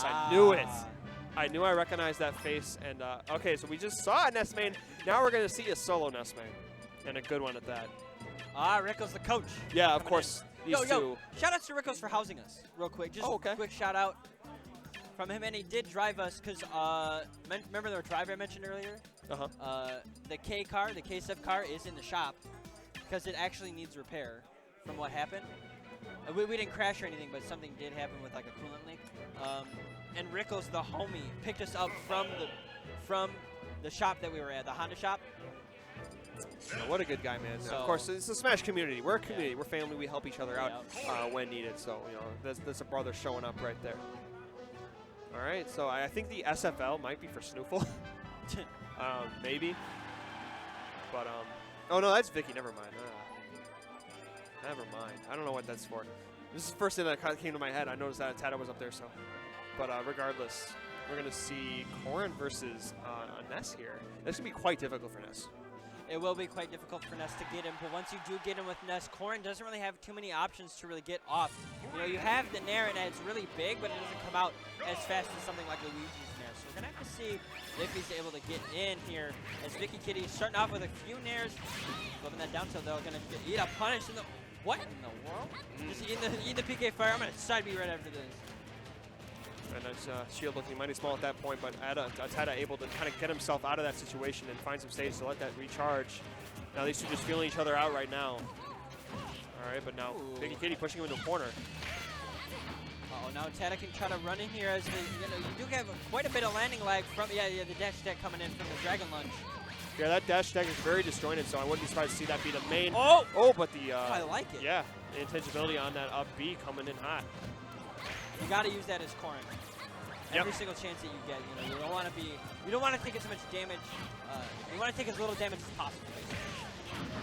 Ness. I knew it. I knew I recognized that face. And okay, so we just saw a Ness main. Now we're going to see a solo Ness main. And a good one at that. Rico's the coach. Yeah, of course. These two. Shout out to Rico's for housing us real quick. Just a quick shout out from him. And he did drive us because remember the driver I mentioned earlier? The K car, the K-Sub car is in the shop because it actually needs repair from what happened. We didn't crash or anything, but something did happen with like a coolant leak. And Rico's the homie picked us up from the shop that we were at, the Honda shop. Yeah, what a good guy, man. So, of course, it's a Smash community. We're a community. We're family. We help each other out when needed. So, you know, there's a brother showing up right there. All right, so I think the SFL might be for Snoofle. Maybe. But, oh, no, that's Vicky. Never mind. Never mind. I don't know what that's for. This is the first thing that kind of came to my head. I noticed that ATATA was up there, so. But regardless, we're going to see Corin versus Ness here. This is going to be quite difficult for Ness. It will be quite difficult for Ness to get him, but once you do get him with Ness, Corin doesn't really have too many options to really get off. You know, you have the Nair, and it's really big, but it doesn't come out as fast as something like Luigi's Nair. So we're going to have to see if he's able to get in here, as Vikkikitty starting off with a few Nairs. Flipping that down tilt, though, going to eat a punish in the... What in the world? Just eat the PK fire. I'm going to side B right after this. And his shield looking mighty small at that point, but ATATA able to kind of get himself out of that situation and find some stage to let that recharge. Now these two just feeling each other out right now. All right, but now Vikkikitty pushing him into a corner. Now ATATA can try to run in here as you do have quite a bit of landing lag from the dash deck coming in from the Dragon Lunge. Yeah, that dash deck is very disjointed, so I wouldn't be surprised to see that be the main. But the I like it. Yeah, the intentionality on that up B coming in hot. You got to use that as Corin. Every single chance that you get, you don't want to take as much damage. You want to take as little damage as possible, basically.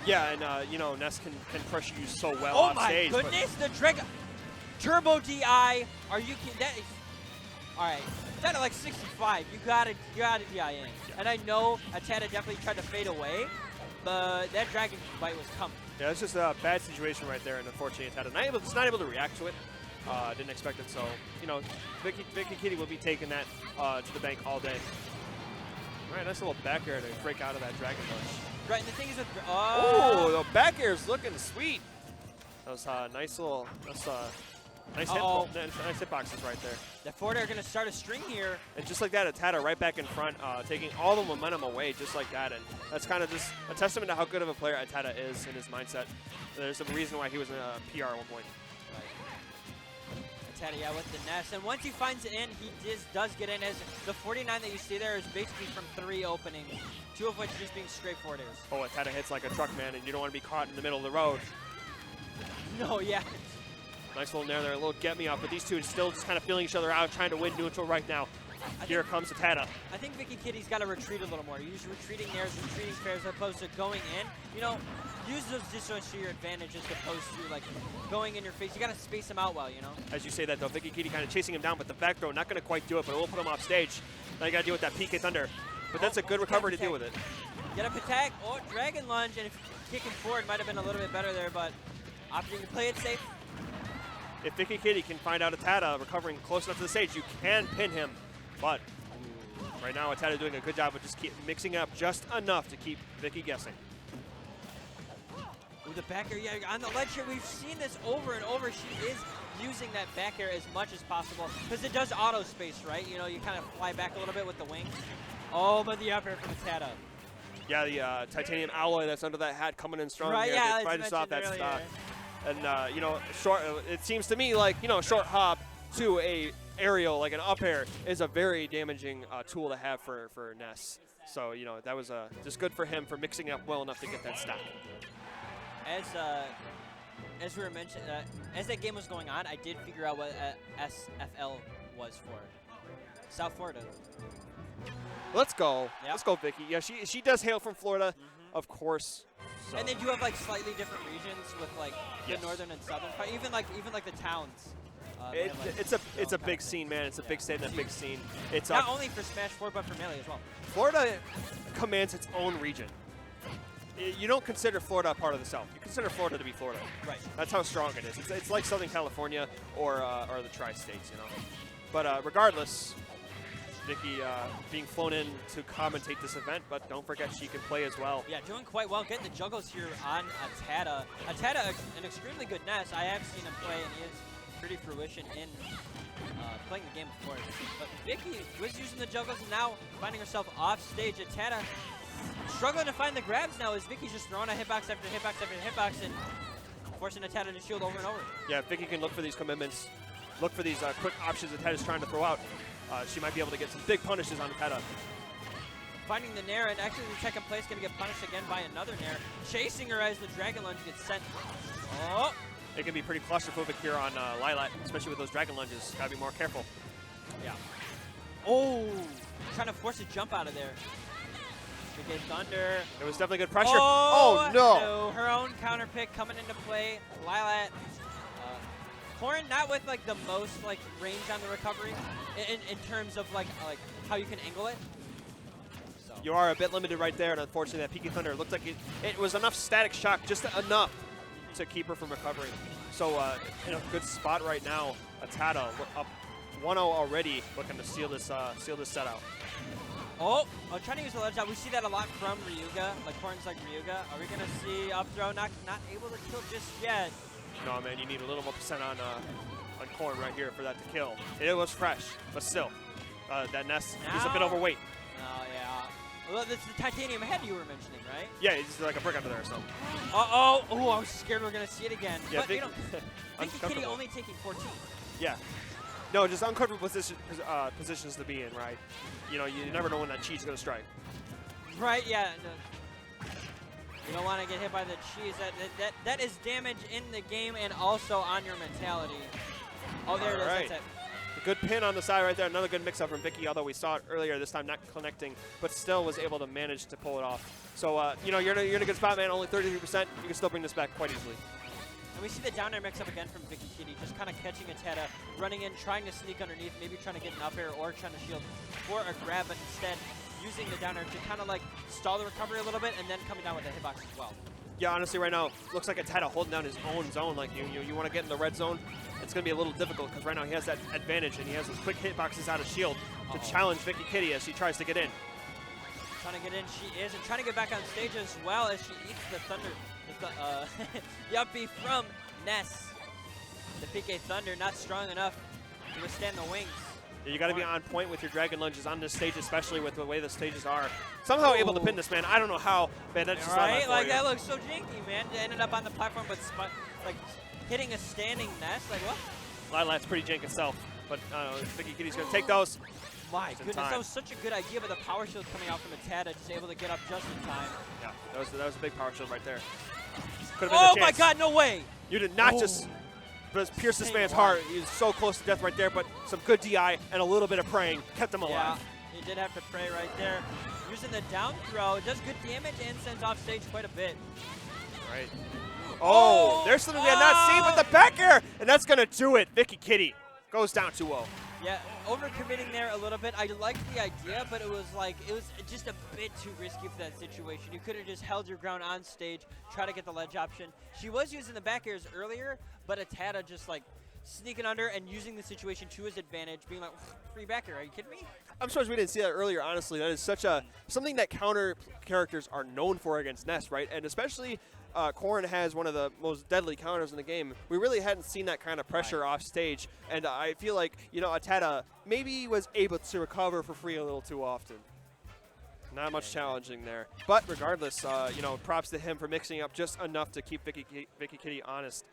Yeah, and Ness can pressure you so well off stage. Oh my goodness, the Dragon Turbo DI. Are you kidding? That is all right. That's at like 65. You got to DI in. Yeah. And I know ATATA definitely tried to fade away, but that Dragon Bite was coming. Yeah, it's just a bad situation right there, and unfortunately ATATA not able to react to it. Didn't expect it, so, Vikkikitty will be taking that to the bank all day. All right, nice little back air to break out of that Dragon Punch. Right, and the thing is with... the back air is looking sweet. That was nice hitboxes right there. The forward air going to start a string here. And just like that, ATATA right back in front, taking all the momentum away just like that. And that's kind of just a testament to how good of a player ATATA is in his mindset. There's a reason why he was in a PR at one point. ATATA with the Ness, and once he finds it in, he does get in. As the 49 that you see there is basically from 3 openings, 2 of which just being straight forward airs. Oh, ATATA hits like a truck, man, and you don't want to be caught in the middle of the road. No, yeah. Nice little nair there, a little get me off, but these two are still just kind of feeling each other out, trying to win neutral right now. Here comes ATATA. I think Vikkikitty's got to retreat a little more. Use retreating nairs, retreating spares, as opposed to going in. Use those disjoints to your advantage as opposed to like going in your face. You got to space them out well, As you say that though, Vikkikitty kind of chasing him down, but the back throw not going to quite do it, but it will put him off stage. Now you got to deal with that PK Thunder, but that's a good recovery to deal with it. Get up attack, Dragon Lunge, and if kicking forward might have been a little bit better there, but opting to play it safe. If Vikkikitty can find out ATATA recovering close enough to the stage, you can pin him, but right now ATATA doing a good job of just keep mixing up just enough to keep Vicky guessing. The back air, on the ledge here, we've seen this over and over. She is using that back air as much as possible because it does auto space, right? You kind of fly back a little bit with the wings. Oh, but the up air from ATATA. Yeah, the titanium alloy that's under that hat coming in strong right, here. Yeah, trying to stop that stock. And, short. It seems to me like, short hop to a aerial, like an up air, is a very damaging tool to have for Ness. So, that was just good for him for mixing up well enough to get that stock. As we were mentioning, as that game was going on, I did figure out what SFL was for. South Florida. Let's go. Yep. Let's go, Vicky. Yeah, she does hail from Florida, of course. So. And they do have like slightly different regions with like the northern and southern part. Even like the towns. It's a big scene, man. It's a big state and a big scene. It's not only for Smash 4, but for Melee as well. Florida commands its own region. You don't consider Florida a part of the South. You consider Florida to be Florida. Right. That's how strong it is. It's like Southern California or the tri-states, But regardless, Vicky being flown in to commentate this event, but don't forget she can play as well. Yeah, doing quite well. Getting the juggles here on ATATA. ATATA, an extremely good Ness. I have seen him play, and he is pretty fruition in playing the game, of course. But Vicky was using the juggles, and now finding herself off stage. ATATA struggling to find the grabs now as Vicky's just throwing a hitbox after hitbox after hitbox and forcing ATATA to shield over and over. Yeah, Vicky can look for these commitments, look for these quick options ATATA's trying to throw out. She might be able to get some big punishes on ATATA. Finding the Nair, and actually the second place going to get punished again by another Nair. Chasing her as the Dragon Lunge gets sent. Oh! It can be pretty claustrophobic here on Lilat, especially with those Dragon Lunges. Gotta be more careful. Yeah. Oh! Trying to force a jump out of there. Vikkikitty Thunder. It was definitely good pressure. Oh, no! No! Her own counter pick coming into play. Lilat. Corin not with like the most like range on the recovery in terms of like how you can angle it. So. You are a bit limited right there, and unfortunately that Vikkikitty Thunder looked like it was enough static shock, just enough to keep her from recovering. So in a good spot right now. ATATA up 1-0 already, looking to seal this set out. Oh, trying to use the ledge out. We see that a lot from Ryuga. Like Corin's like Ryuga. Are we gonna see up throw? Not able to kill just yet. No, man, you need a little more percent on Corin right here for that to kill. It was fresh, but still, that Ness is a bit overweight. Oh, yeah. Well, that's the titanium head you were mentioning, right? Yeah, it's like a brick under there or something. Uh-oh. Oh, I was scared we were going to see it again. Yeah, but, Vikkikitty only taking 14. Yeah. No, just uncomfortable positions to be in, right? You know, you never know when that cheese is going to strike. Right, yeah. No. You don't want to get hit by the cheese. That is damage in the game and also on your mentality. Oh, there it is. Right. That's it. A good pin on the side right there. Another good mix-up from Vicky, although we saw it earlier this time not connecting, but still was able to manage to pull it off. So, you know, you're in a good spot, man. Only 33%. You can still bring this back quite easily. And we see the down air mix-up again from Vikkikitty, just kind of catching ATATA, running in, trying to sneak underneath, maybe trying to get an up air or trying to shield for a grab, but instead using the down air to kind of like stall the recovery a little bit and then coming down with the hitbox as well. Yeah, honestly, right now, looks like ATATA holding down his own zone. Like, you want to get in the red zone, it's going to be a little difficult because right now he has that advantage and he has those quick hitboxes out of shield to challenge Vikkikitty as she tries to get in. Trying to get in, she is, and trying to get back on stage as well as she eats the thunder. Yuppie from Ness. The PK Thunder not strong enough to withstand the wings. Yeah, you got to be on point with your Dragon Lunges on this stage, especially with the way the stages are. Somehow able to pin this, man. I don't know how, man. That's just right, like that looks so janky, man. They ended up on the platform, but like hitting a standing Ness, like what? Lilat's pretty jank itself, but Vikkikitty's going to take those. My goodness, that was such a good idea, but the power shield coming out from ATATA, just able to get up just in time. Yeah, that was a big power shield right there. Oh my God, no way! You did not just pierce this man's heart. He was so close to death right there, but some good DI and a little bit of praying kept him alive. Yeah, he did have to pray right there. Using the down throw, it does good damage and sends off stage quite a bit. Right. Oh, there's something we had not seen with the back air, and that's going to do it. Vikkikitty goes down 2-0. Yeah, overcommitting there a little bit. I liked the idea, but it was just a bit too risky for that situation. You could have just held your ground on stage, try to get the ledge option. She was using the back airs earlier, but ATATA just like sneaking under and using the situation to his advantage, being like, free back air, are you kidding me? I'm surprised we didn't see that earlier, honestly. That is such something that counter characters are known for against Ness, right? And especially Corin has one of the most deadly counters in the game. We really hadn't seen that kind of pressure off stage, and I feel like, you know, ATATA maybe was able to recover for free a little too often. Not much challenging there. But regardless, you know, props to him for mixing up just enough to keep Vikkikitty honest.